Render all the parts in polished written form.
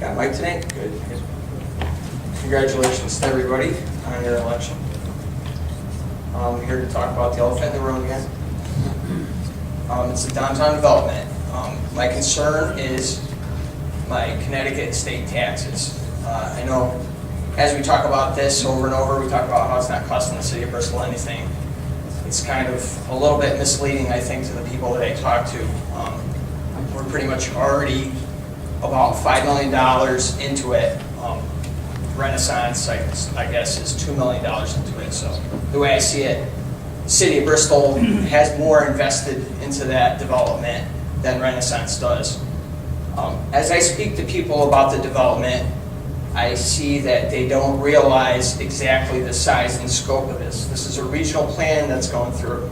Got Mike today? Good. Congratulations to everybody on your election. I'm here to talk about the elephant in the room again. It's the downtown development. My concern is my Connecticut state taxes. I know as we talk about this over and over, we talk about how it's not costing the city of Bristol anything. It's kind of a little bit misleading, I think, to the people that I talk to. We're pretty much already about $5 million into it. Renaissance, I guess, is $2 million into it. So the way I see it, the city of Bristol has more invested into that development than Renaissance does. As I speak to people about the development, I see that they don't realize exactly the size and scope of this. This is a regional plan that's going through.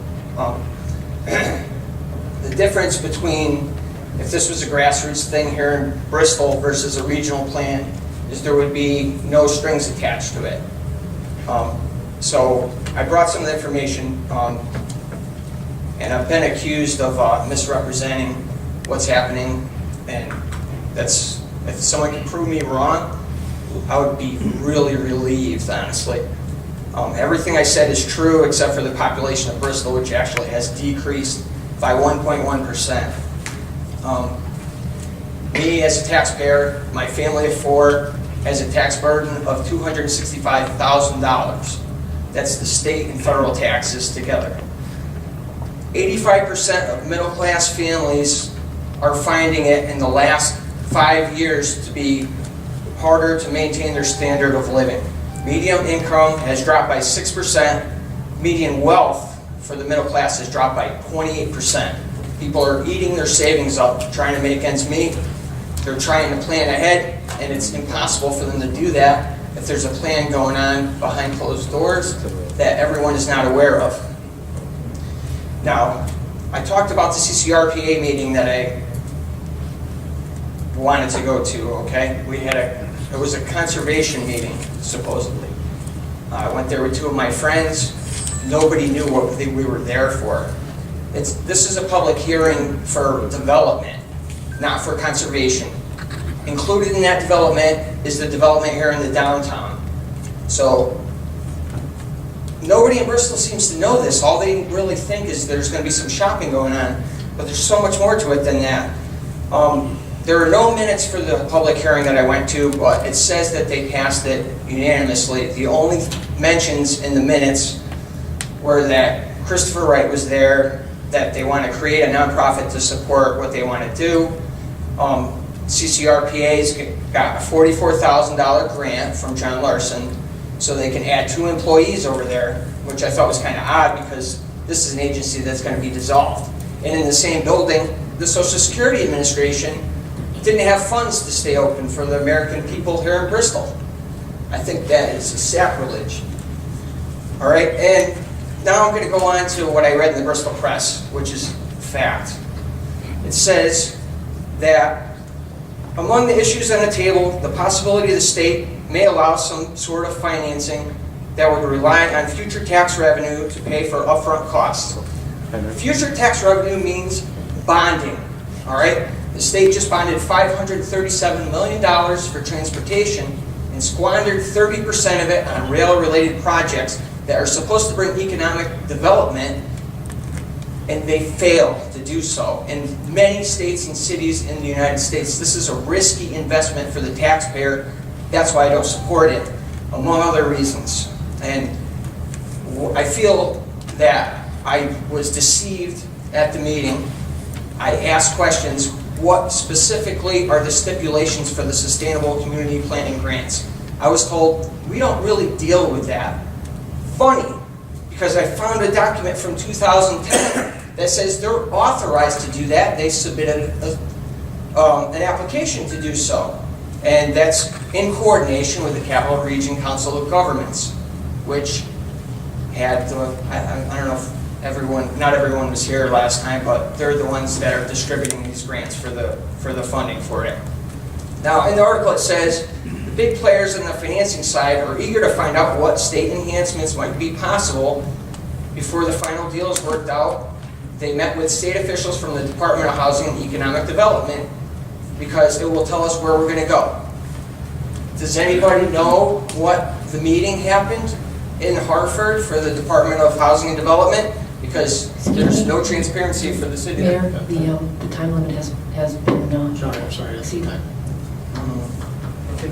The difference between if this was a grassroots thing here in Bristol versus a regional plan is there would be no strings attached to it. So I brought some of the information, and I've been accused of misrepresenting what's happening, and that's, if someone can prove me wrong, I would be really relieved, honestly. Everything I said is true except for the population of Bristol, which actually has decreased by 1.1%. Me as a taxpayer, my family of four, has a tax burden of $265,000. That's the state and federal taxes together. 85% of middle class families are finding it in the last 5 years to be harder to maintain their standard of living. Median income has dropped by 6%. Median wealth for the middle class has dropped by 28%. People are eating their savings up, trying to make ends meet. They're trying to plan ahead, and it's impossible for them to do that if there's a plan going on behind closed doors that everyone is not aware of. Now, I talked about the CCRPA meeting that I wanted to go to, okay? It was a conservation meeting, supposedly. I went there with two of my friends. Nobody knew what we were there for. This is a public hearing for development, not for conservation. Included in that development is the development here in the downtown. So nobody in Bristol seems to know this. All they really think is there's going to be some shopping going on, but there's so much more to it than that. There are no minutes for the public hearing that I went to, but it says that they passed it unanimously. The only mentions in the minutes were that Christopher Wright was there, that they want to create a nonprofit to support what they want to do. CCRPA's got a $44,000 grant from John Larson so they can add 2 employees over there, which I thought was kind of odd because this is an agency that's going to be dissolved. And in the same building, the Social Security Administration didn't have funds to stay open for the American people here in Bristol. I think that is a sacrilege. All right, and now I'm going to go on to what I read in the Bristol Press, which is fact. It says that among the issues on the table, the possibility the state may allow some sort of financing that would rely on future tax revenue to pay for upfront costs. Future tax revenue means bonding, all right? The state just bonded $537 million for transportation and squandered 30% of it on rail-related projects that are supposed to bring economic development, and they fail to do so. In many states and cities in the United States, this is a risky investment for the taxpayer. That's why I don't support it, among other reasons. And I feel that I was deceived at the meeting. I asked questions. What specifically are the stipulations for the Sustainable Community Planning grants? I was told, we don't really deal with that. Funny, because I found a document from 2010 that says they're authorized to do that. They submitted an application to do so. And that's in coordination with the Capital Region Council of Governments, which had, I don't know if not everyone was here last time, but they're the ones that are distributing these grants for the funding for it. Now, in the article it says, the big players on the financing side are eager to find out what state enhancements might be possible before the final deal is worked out. They met with state officials from the Department of Housing and Economic Development because it will tell us where we're gonna go. Does anybody know what the meeting happened in Hartford for the Department of Housing and Development? Because there's no transparency for the city. Mayor, the time limit has been, Sorry, I'm sorry, that's the exceeded. time. Okay.